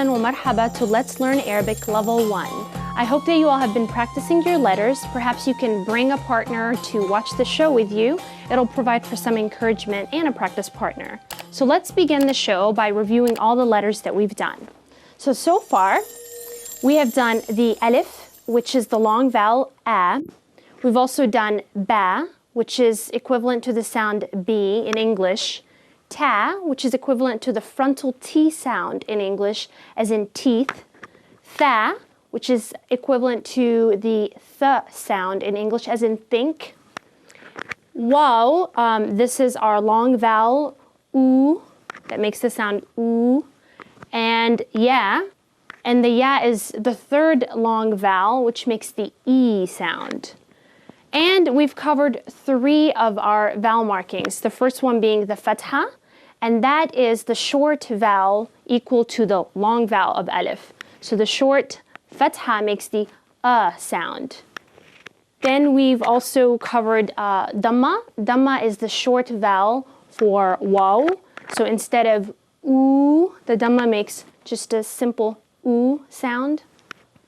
أهلا ومرحبا to Let's Learn Arabic Level 1. I hope that you all have been practicing your letters. Perhaps you can bring a partner to watch the show with you. It'll provide for some encouragement and a practice partner. So let's begin the show by reviewing all the letters that we've done. So far, we have done the Alif, which is the long vowel A. We've also done Ba, which is equivalent to the sound B in English. Ta, which is equivalent to the frontal T sound in English, as in teeth. Tha, which is equivalent to the th sound in English, as in think. Waw, this is our long vowel oo, that makes the sound oo. And ya, and the ya is the third long vowel, which makes the E sound. And we've covered 3 of our vowel markings, the first one being the fatha, and that is the short vowel equal to the long vowel of Alif. So the short fatha makes the sound. Then we've also covered dhamma. Dhamma is the short vowel for waw. So instead of oo, the dhamma makes just a simple oo sound,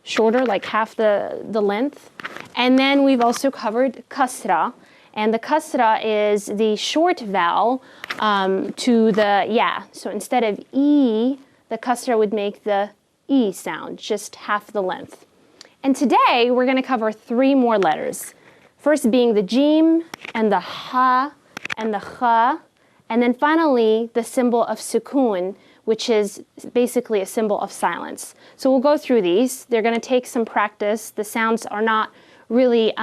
shorter, like half the length. And then we've also covered kasra. And the kasra is the short vowel to the ya. So instead of E, the kasra would make the E sound, just half the length. And today, we're going to cover 3 more letters. First being the jim, and the ha, and the kha, and then finally, the symbol of sukun, which is basically a symbol of silence. So we'll go through these. They're going to take some practice. The sounds are not really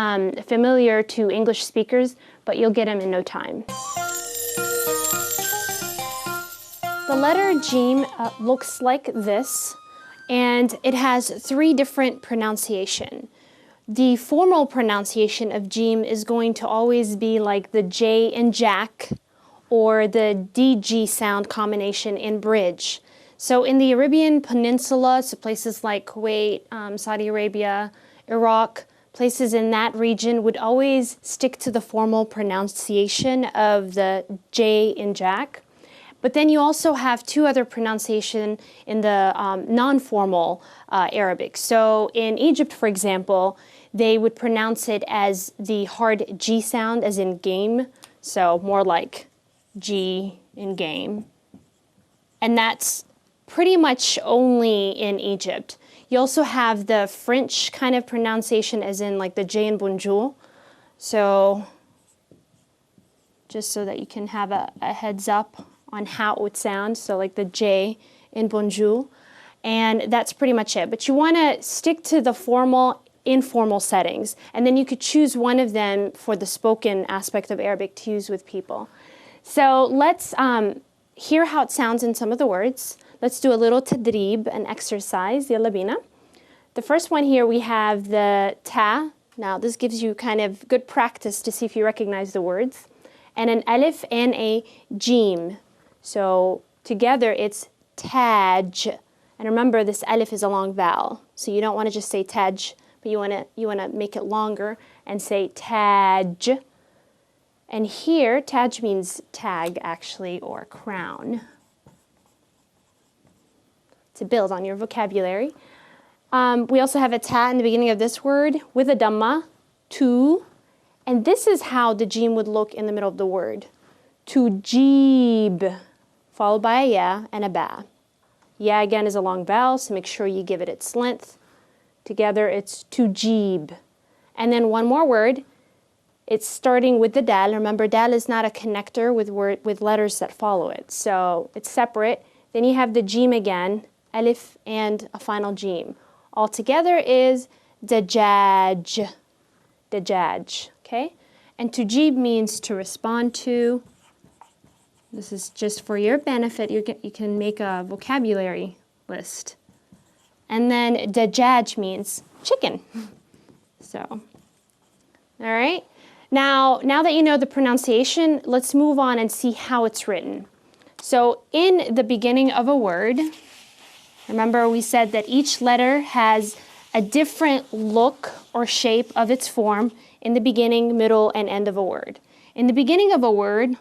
familiar to English speakers, but you'll get them in no time. The letter jim looks like this, and it has 3 different pronunciations. The formal pronunciation of jim is going to always be like the J in Jack, or the DG sound combination in bridge. So in the Arabian Peninsula, so places like Kuwait, Saudi Arabia, Iraq, places in that region would always stick to the formal pronunciation of the J in Jack. But then you also have 2 other pronunciations in the non-formal Arabic. So in Egypt, for example, they would pronounce it as the hard G sound, as in game. So more like G in game. And that's pretty much only in Egypt. You also have the French kind of pronunciation, as in like the J in bonjour. So just so that you can have a heads up on how it would sound. So like the J in bonjour. And that's pretty much it. But you want to stick to the formal, informal settings. And then you could choose one of them for the spoken aspect of Arabic to use with people. So let's hear how it sounds in some of the words. Let's do a little tadrib, an exercise. Yalla bina. The first one here, we have the ta. Now this gives you kind of good practice to see if you recognize the words. And an alif and a jim. So together it's taj. And remember, this alif is a long vowel. So you don't want to just say taj, but you want to make it longer and say taj. And here, taj means tag, actually, or crown. To build on your vocabulary. We also have a ta in the beginning of this word with a dhamma, tu. And this is how the jim would look in the middle of the word. Tujib, followed by a ya and a ba. Ya again is a long vowel, so make sure you give it its length. Together it's tujib. And then one more word. It's starting with the dal. Remember, dal is not a connector with letters that follow it. So it's separate. Then you have the jim again, alif and a final jim. All together is dajaj. Dajaj, okay? And tujib means to respond to. This is just for your benefit. You can make a vocabulary list. And then dajaj means chicken. So, all right? Now that you know the pronunciation, let's move on and see how it's written. So in the beginning of a word, remember we said that each letter has a different look or shape of its form in the beginning, middle, and end of a word. In the beginning of a word,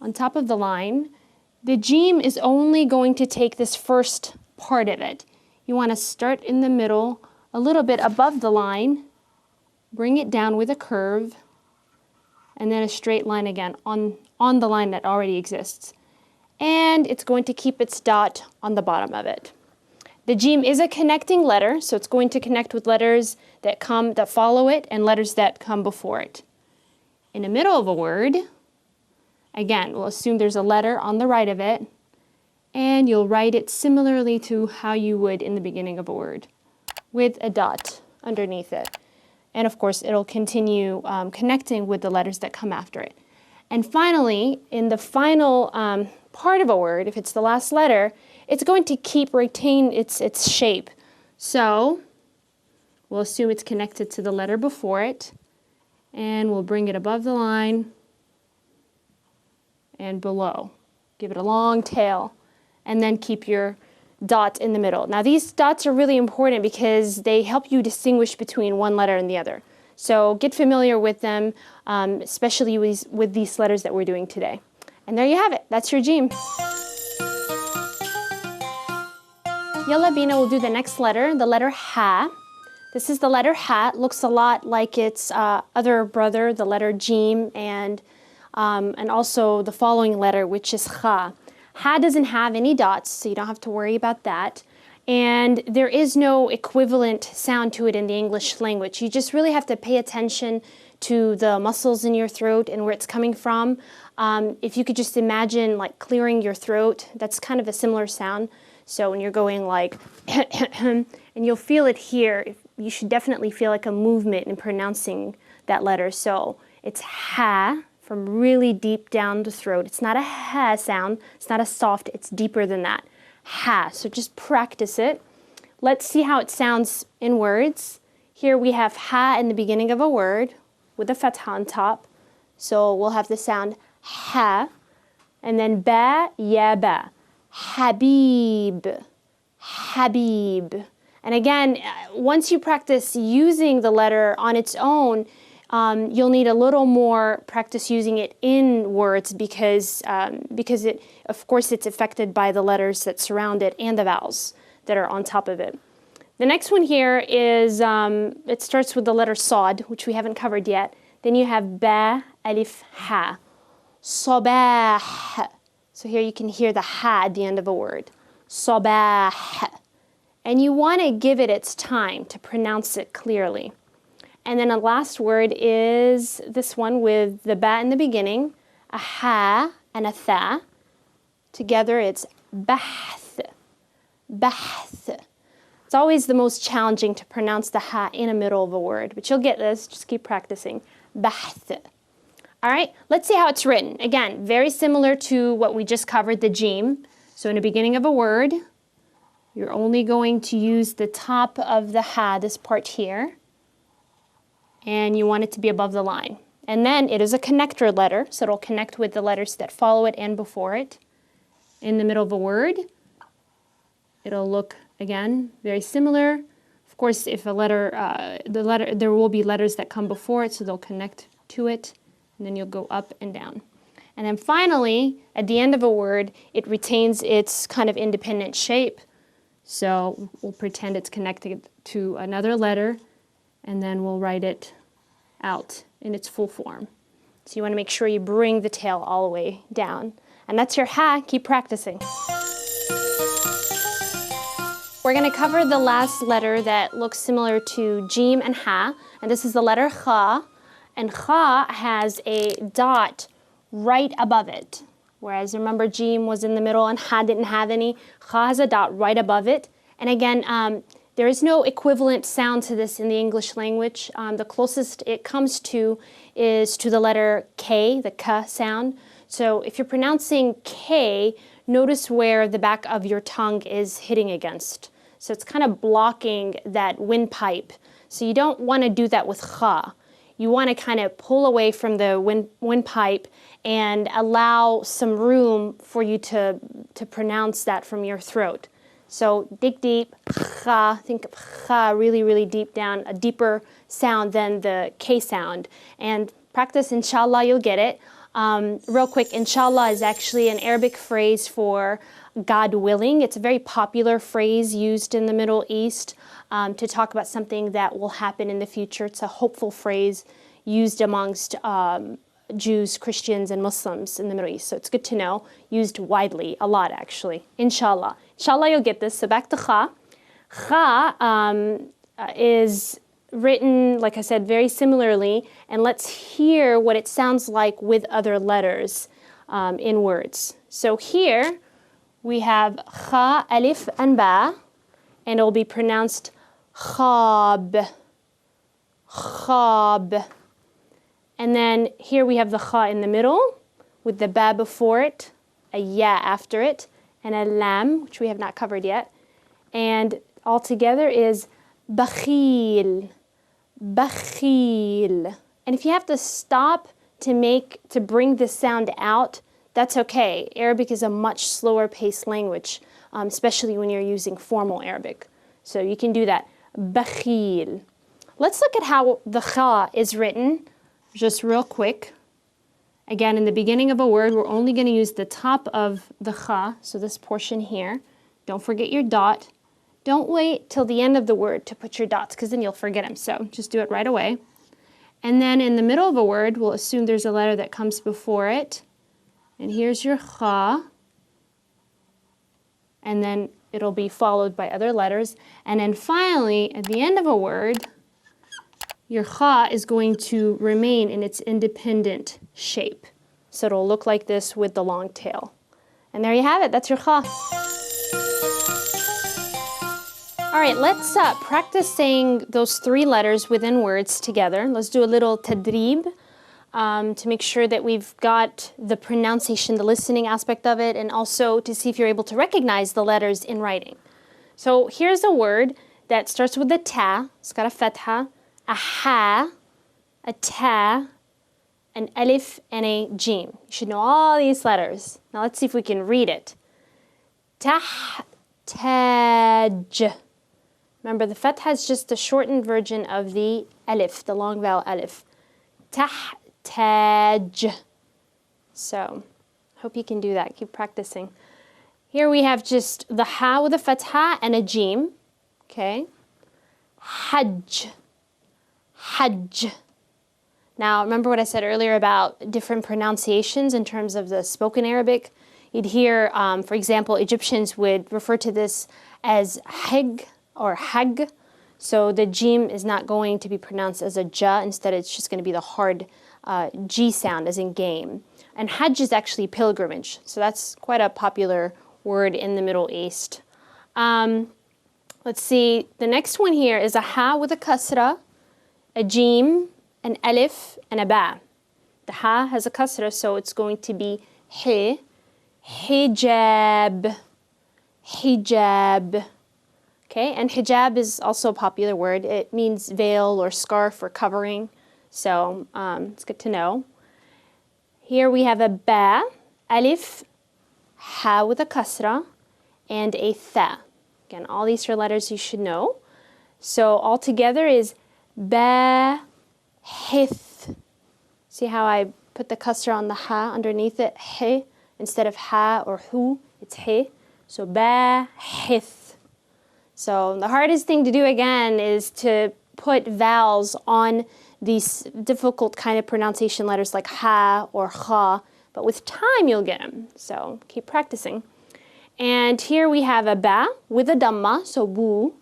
on top of the line, the jim is only going to take this first part of it. You want to start in the middle, a little bit above the line, bring it down with a curve, and then a straight line again on the line that already exists. And it's going to keep its dot on the bottom of it. The Jim is a connecting letter, so it's going to connect with letters that follow it and letters that come before it. In the middle of a word, again, we'll assume there's a letter on the right of it, and you'll write it similarly to how you would in the beginning of a word, with a dot underneath it. And of course, it'll continue connecting with the letters that come after it. And finally, in the final part of a word, if it's the last letter, it's going to retain its shape. So we'll assume it's connected to the letter before it, and we'll bring it above the line and below. Give it a long tail, and then keep your dot in the middle. Now these dots are really important because they help you distinguish between one letter and the other. So get familiar with them, especially with these letters that we're doing today. And there you have it. That's your Jim. Yalla Bina will do the next letter, the letter Ha. This is the letter Ha. It looks a lot like its other brother, the letter Jim, and also the following letter, which is Ha. Ha doesn't have any dots, so you don't have to worry about that. And there is no equivalent sound to it in the English language. You just really have to pay attention to the muscles in your throat and where it's coming from. If you could just imagine like clearing your throat, that's kind of a similar sound. So when you're going like, and you'll feel it here, you should definitely feel like a movement in pronouncing that letter. So it's Ha, from really deep down the throat. It's not a ha sound, it's not a soft, it's deeper than that. Ha, so just practice it. Let's see how it sounds in words. Here we have ha in the beginning of a word with a fatha on top. So we'll have the sound ha, and then ba, ya ba. Habib, Habib. And again, once you practice using the letter on its own, you'll need a little more practice using it in words because it, of course, it's affected by the letters that surround it and the vowels that are on top of it. The next one here is, it starts with the letter Sod, which we haven't covered yet. Then you have Ba, Alif, Ha. Sabah. So here you can hear the Ha at the end of a word. Sabah. And you want to give it its time to pronounce it clearly. And then the last word is this one with the ba in the beginning, a ha and a tha. Together it's bahth, bahth. It's always the most challenging to pronounce the ha in the middle of a word, but you'll get this, just keep practicing. Bahth. All right, let's see how it's written. Again, very similar to what we just covered, the Jim. So in the beginning of a word, you're only going to use the top of the ha, this part here, and you want it to be above the line. And then it is a connector letter, so it'll connect with the letters that follow it and before it. In the middle of a word, it'll look, again, very similar. Of course, if a letter, there will be letters that come before it, so they'll connect to it, and then you'll go up and down. And then finally, at the end of a word, it retains its kind of independent shape. So we'll pretend it's connected to another letter, and then we'll write it out in its full form. So you want to make sure you bring the tail all the way down. And that's your ha. Keep practicing. We're going to cover the last letter that looks similar to Jim and Ha, and this is the letter Kha. And Kha has a dot right above it. Whereas remember Jim was in the middle and Ha didn't have any. Kha has a dot right above it. And again, there is no equivalent sound to this in the English language. The closest it comes to is to the letter K, the K sound. So if you're pronouncing K, notice where the back of your tongue is hitting against. So it's kind of blocking that windpipe. So you don't want to do that with Kha. You want to kind of pull away from the windpipe and allow some room for you to pronounce that from your throat. So dig deep, Kha, think of Kha really, really deep down, a deeper sound than the K sound. And practice, inshallah, you'll get it. Real quick, inshallah is actually an Arabic phrase for God willing. It's a very popular phrase used in the Middle East to talk about something that will happen in the future. It's a hopeful phrase used amongst Jews, Christians, and Muslims in the Middle East. So it's good to know. Used widely, a lot actually. Inshallah. Inshallah you'll get this. So back to kha. Kha is written, like I said, very similarly, and let's hear what it sounds like with other letters in words. So here we have kha, alif, and ba, and it will be pronounced khab, khab. And then here we have the kha in the middle with the ba before it, a ya after it, and a lam, which we have not covered yet. And all together is bakhil, bakhil. And if you have to stop to bring the sound out, that's okay. Arabic is a much slower paced language, especially when you're using formal Arabic. So you can do that. Bakhil. Let's look at how the kha is written, just real quick. Again, in the beginning of a word, we're only going to use the top of the kha, so this portion here. Don't forget your dot. Don't wait till the end of the word to put your dots, because then you'll forget them. So just do it right away. And then in the middle of a word, we'll assume there's a letter that comes before it. And here's your kha. And then it'll be followed by other letters. And then finally, at the end of a word, your kha is going to remain in its independent shape. So it'll look like this with the long tail. And there you have it. That's your kha. All right, let's practice saying those three letters within words together. Let's do a little tadrib to make sure that we've got the pronunciation, the listening aspect of it, and also to see if you're able to recognize the letters in writing. So here's a word that starts with a ta. It's got a fatha, a ha, a ta, an alif, and a jim. You should know all these letters. Now let's see if we can read it. Tahtaj. Remember, the fatha is just the shortened version of the alif, the long vowel alif. Tahtaj. So, hope you can do that. Keep practicing. Here we have just the ha with a fatha and a jim. Okay. Hajj. Hajj. Now, remember what I said earlier about different pronunciations in terms of the spoken Arabic? You'd hear, for example, Egyptians would refer to this as hig or hag. So the jim is not going to be pronounced as a ja. Instead, it's just going to be the hard G sound, as in game. And hajj is actually pilgrimage. So that's quite a popular word in the Middle East. Let's see. The next one here is a ha with a kasra, a jim, an alif, and a ba. The ha has a kasra, so it's going to be he, hijab, hijab. Okay, and hijab is also a popular word. It means veil or scarf or covering, so it's good to know. Here we have a ba, alif, ha with a kasra, and a tha. Again, all these are letters you should know. So all together is ba, hith. See how I put the kasra on the ha underneath it? He, instead of ha or hu, it's he. So ba, hith. So the hardest thing to do again is to put vowels on these difficult kind of pronunciation letters like ha or kha, but with time you'll get them. So keep practicing. And here we have a ba with a dhamma, so bu,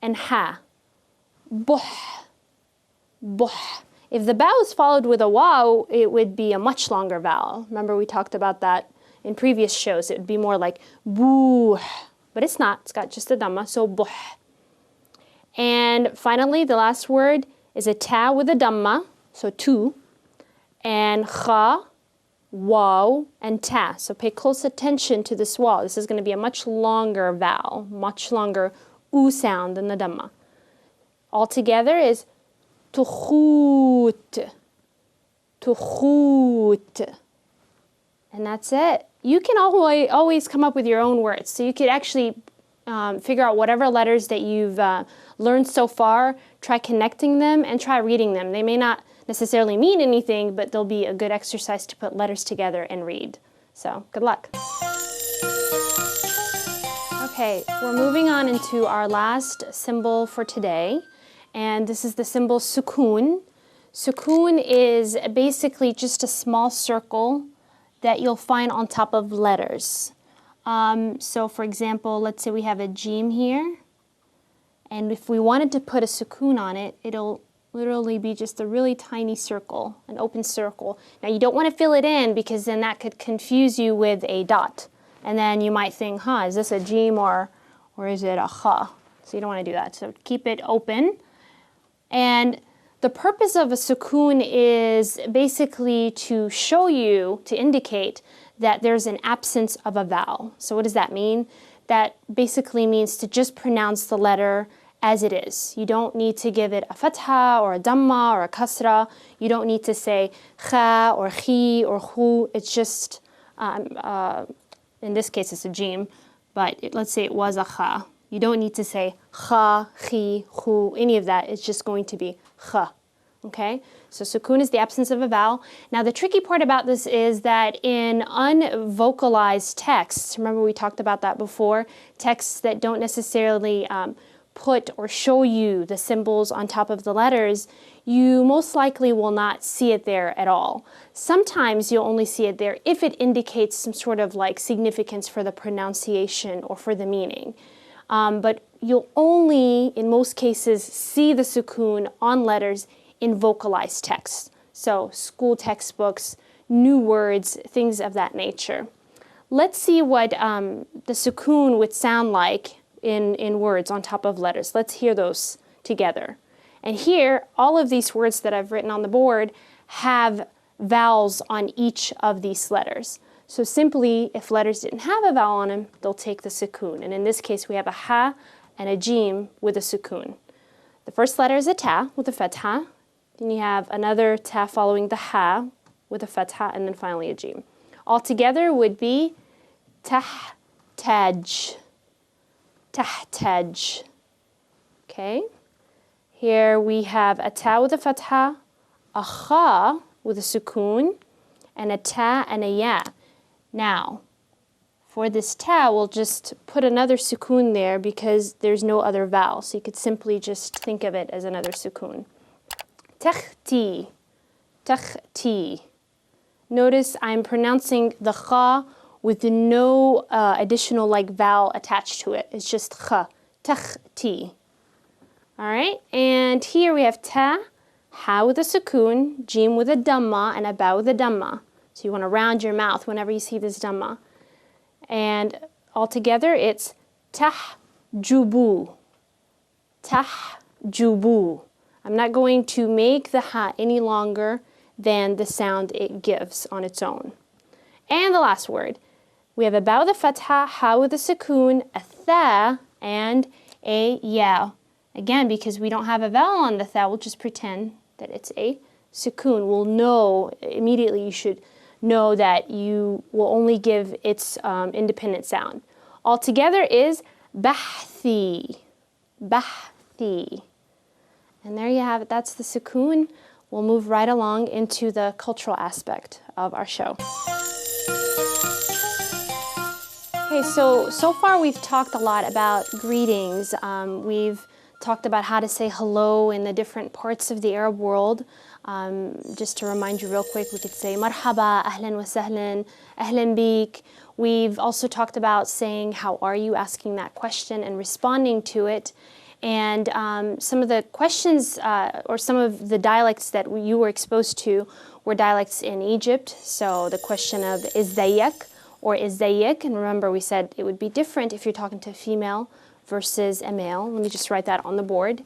and ha. Buh, buh. If the ba was followed with a waw, it would be a much longer vowel. Remember we talked about that in previous shows. It would be more like boo, but it's not. It's got just a dhamma, so buh. And finally, the last word is a ta with a dhamma, so tu, and kha, waw, and ta. So pay close attention to this waw. This is going to be a much longer vowel, much longer u sound than the dhamma. All together is tukhut, tukhut. And that's it. You can always come up with your own words. So you could actually figure out whatever letters that you've learned so far, try connecting them, and try reading them. They may not necessarily mean anything, but they'll be a good exercise to put letters together and read. So, good luck. Okay, we're moving on into our last symbol for today, and this is the symbol Sukun. Sukun is basically just a small circle that you'll find on top of letters. So for example, let's say we have a Jim here, and if we wanted to put a Sukun on it, it'll literally be just a really tiny circle, an open circle. Now you don't want to fill it in because then that could confuse you with a dot. And then you might think, is this a Jim or is it a Kha? So you don't want to do that. So keep it open. And the purpose of a Sukun is basically to show you, to indicate that there's an absence of a vowel. So what does that mean? That basically means to just pronounce the letter as it is. You don't need to give it a fatha or a damma or a kasra. You don't need to say kha or khi or hu. It's just, in this case it's a jim, but let's say it was a kha. You don't need to say kha, khi, hu, any of that. It's just going to be kha. Okay, so sukun is the absence of a vowel. Now the tricky part about this is that in unvocalized texts, remember we talked about that before, texts that don't necessarily put or show you the symbols on top of the letters, you most likely will not see it there at all. Sometimes you'll only see it there if it indicates some sort of like significance for the pronunciation or for the meaning. But you'll only, in most cases, see the sukun on letters in vocalized texts. So school textbooks, new words, things of that nature. Let's see what the sukun would sound like in words on top of letters. Let's hear those together. And here, all of these words that I've written on the board have vowels on each of these letters. So simply, if letters didn't have a vowel on them, they'll take the sukun. And in this case, we have a ha and a jim with a sukun. The first letter is a ta with a fatha. Then you have another ta following the ha with a fatha, and then finally a jim. Altogether would be tahtaj. Tahtaj. Okay. Here we have a ta with a fatha, a kha with a sukun, and a ta and a ya. Now, for this ta, we'll just put another sukun there because there's no other vowel. So you could simply just think of it as another sukun. Takhti. Takhti. Notice I'm pronouncing the kha with no additional like vowel attached to it. It's just kha. Takhti. All right, and here we have ta, ha with a sukun, jim with a damma, and a ba with a damma. So you want to round your mouth whenever you see this damma. And altogether it's tahjubu. Tahjubu. I'm not going to make the ha any longer than the sound it gives on its own. And the last word. We have a ba with a fatha, ha with a sukun, a tha, and a ya. Again, because we don't have a vowel on the tha, we'll just pretend that it's a sukun. We'll know, immediately you should know that you will only give its independent sound. Altogether is bahthi. Bahthi. And there you have it, that's the sukun. We'll move right along into the cultural aspect of our show. Okay, so far we've talked a lot about greetings. We've talked about how to say hello in the different parts of the Arab world. Just to remind you real quick, we could say marhaba, ahlan wa sahlan, ahlan bik. We've also talked about saying how are you, asking that question and responding to it. And some of the questions or some of the dialects that you were exposed to were dialects in Egypt. So the question of izzayak or izzayik, and remember we said it would be different if you're talking to a female versus a male. Let me just write that on the board.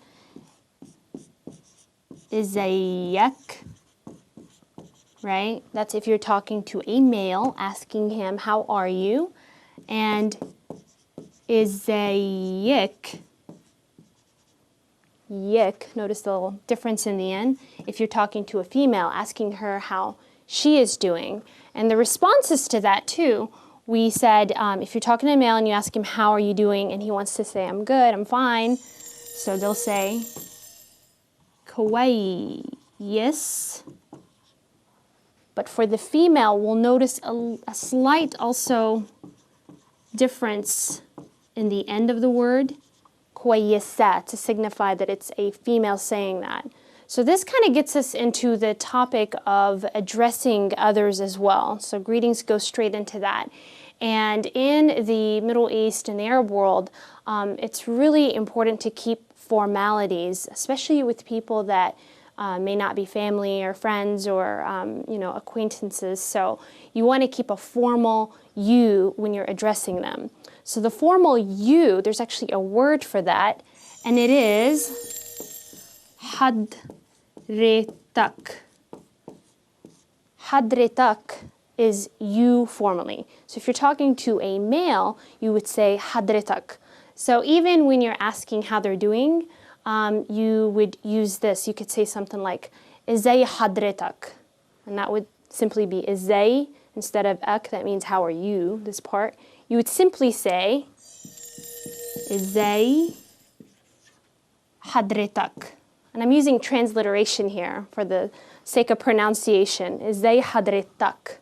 Izzayak, right? That's if you're talking to a male, asking him, how are you? And izzayik, yik, notice the little difference in the end. If you're talking to a female, asking her how she is doing. And the responses to that too, we said if you're talking to a male and you ask him, how are you doing? And he wants to say, I'm good, I'm fine. So they'll say, kawaiis. yes. But for the female, we'll notice a slight also difference in the end of the word, كويسة, to signify that it's a female saying that. So this kind of gets us into the topic of addressing others as well. So greetings go straight into that. And in the Middle East and the Arab world, it's really important to keep formalities, especially with people that may not be family or friends or acquaintances. So you want to keep a formal you when you're addressing them. So the formal you, there's actually a word for that, and it is hadretak. Hadretak is you formally. So if you're talking to a male, you would say hadretak. So even when you're asking how they're doing, you would use this. You could say something like, Izay hadretak. And that would simply be Izay instead of ak. That means how are you, this part. You would simply say, Izay hadretak. And I'm using transliteration here for the sake of pronunciation. Izay hadretak.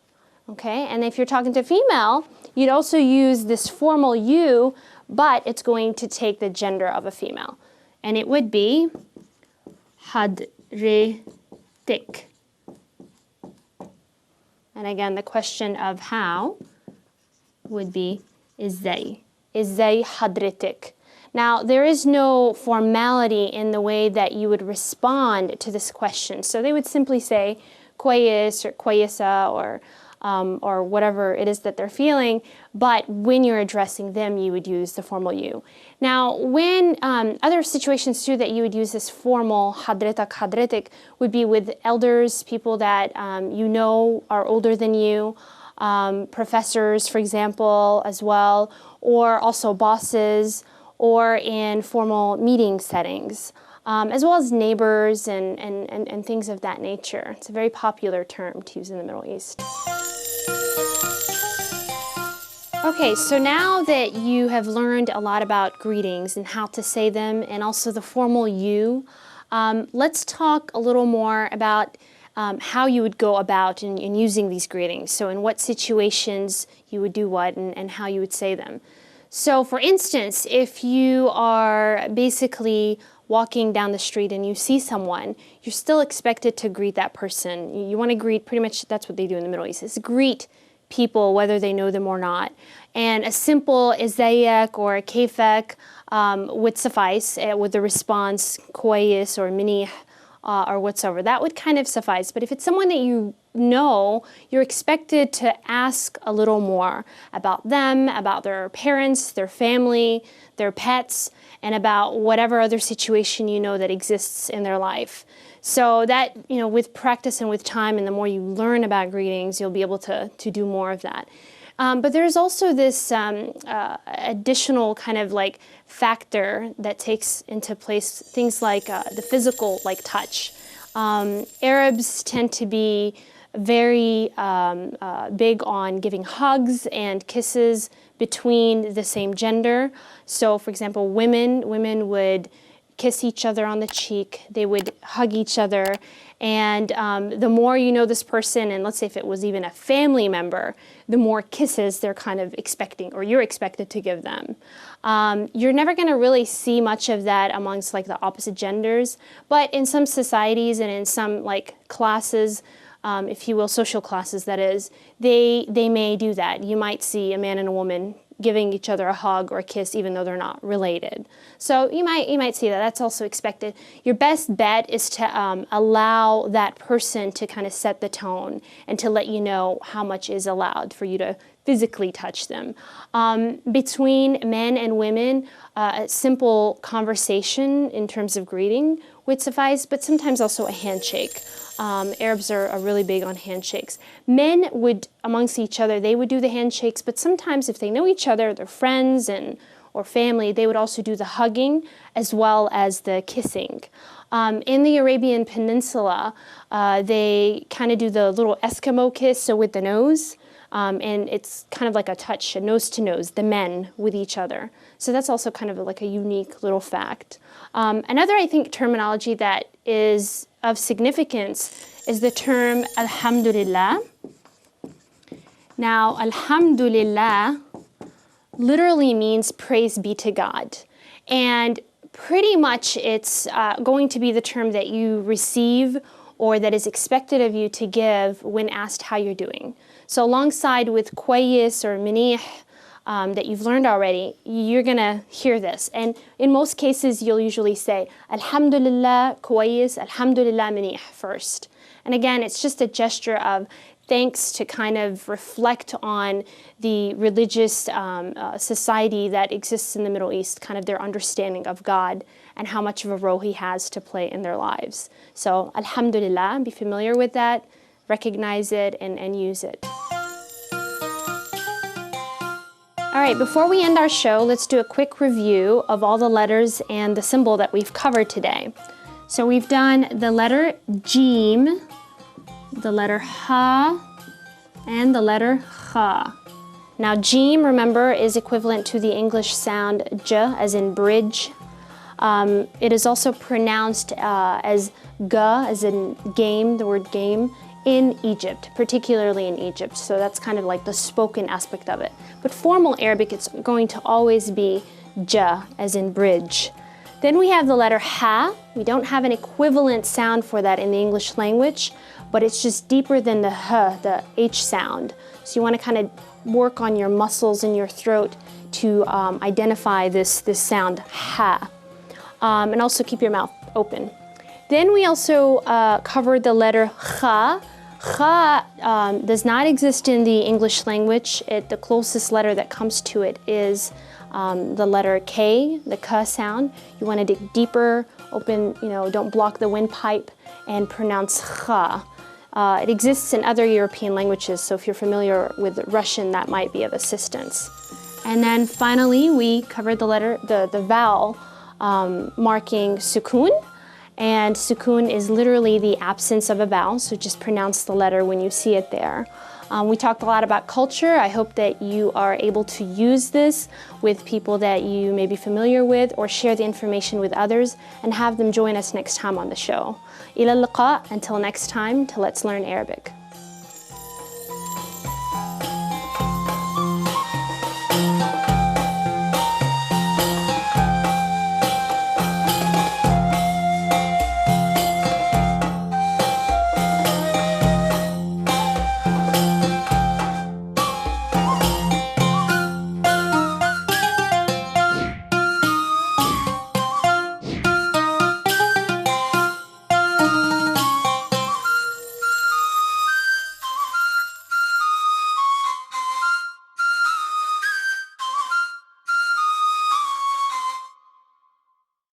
Okay, and if you're talking to female, you'd also use this formal you, but it's going to take the gender of a female. And it would be hadretik. And again, the question of how would be izay. Izay hadretik. Now, there is no formality in the way that you would respond to this question. So they would simply say kwayis or kwayisa or whatever it is that they're feeling, but when you're addressing them, you would use the formal you. Now, when other situations too that you would use this formal hadretik would be with elders, people that you know are older than you, professors, for example, as well, or also bosses, or in formal meeting settings, as well as neighbors and things of that nature. It's a very popular term to use in the Middle East. Okay, so now that you have learned a lot about greetings and how to say them and also the formal you, let's talk a little more about how you would go about in using these greetings. So in what situations you would do what and how you would say them. So for instance, if you are basically walking down the street and you see someone, you're still expected to greet that person. You want to greet, pretty much that's what they do in the Middle East, is greet people whether they know them or not. And a simple izayak or kayfak would suffice with the response kwayis or minih or whatsoever. That would kind of suffice. But if it's someone that you know, you're expected to ask a little more about them, about their parents, their family, their pets, and about whatever other situation you know that exists in their life. So that, with practice and with time, and the more you learn about greetings, you'll be able to do more of that. But there's also this additional kind of like factor that takes into place things like the physical, like touch. Arabs tend to be very big on giving hugs and kisses between the same gender. So, for example, women would kiss each other on the cheek, they would hug each other, and the more you know this person, and let's say if it was even a family member, the more kisses they're kind of expecting, or you're expected to give them. You're never going to really see much of that amongst like the opposite genders, but in some societies and in some like classes, if you will, social classes that is, they may do that. You might see a man and a woman giving each other a hug or a kiss even though they're not related. So you might see that. That's also expected. Your best bet is to allow that person to kind of set the tone and to let you know how much is allowed for you to physically touch them. Between men and women, a simple conversation in terms of greeting would suffice, but sometimes also a handshake. Arabs are really big on handshakes. Men would, amongst each other, they would do the handshakes, but sometimes if they know each other, they're friends or family, they would also do the hugging as well as the kissing. In the Arabian Peninsula, they kind of do the little Eskimo kiss, so with the nose. And it's kind of like a touch, a nose to nose, the men with each other. So that's also kind of like a unique little fact. Another, I think, terminology that is of significance is the term alhamdulillah. Now, alhamdulillah literally means praise be to God. And pretty much it's going to be the term that you receive or that is expected of you to give when asked how you're doing. So alongside with kwayis or minih that you've learned already, you're gonna hear this. And in most cases, you'll usually say, alhamdulillah kwayis, alhamdulillah minih first. And again, it's just a gesture of thanks to kind of reflect on the religious society that exists in the Middle East, kind of their understanding of God and how much of a role He has to play in their lives. So, alhamdulillah, be familiar with that, recognize it, and use it. All right, before we end our show, let's do a quick review of all the letters and the symbol that we've covered today. So we've done the letter Jim, the letter Ha, and the letter Kha. Now, Jim, remember, is equivalent to the English sound J, as in bridge. It is also pronounced as Ga, as in game, the word game, in Egypt, particularly in Egypt. So that's kind of like the spoken aspect of it. But formal Arabic, it's going to always be J, as in bridge. Then we have the letter Ha. We don't have an equivalent sound for that in the English language, but it's just deeper than the H, the H sound. So you want to kind of work on your muscles in your throat to identify this sound, Ha. And also keep your mouth open. Then we also covered the letter Kha. Kha does not exist in the English language. The closest letter that comes to it is the letter K, the K sound. You want to dig deeper, open, don't block the windpipe, and pronounce Kha. It exists in other European languages, so if you're familiar with Russian, that might be of assistance. And then finally, we covered the vowel marking Sukun. And Sukun is literally the absence of a vowel, so just pronounce the letter when you see it there. We talked a lot about culture. I hope that you are able to use this with people that you may be familiar with, or share the information with others and have them join us next time on the show. Ila liqa, until next time, to Let's Learn Arabic.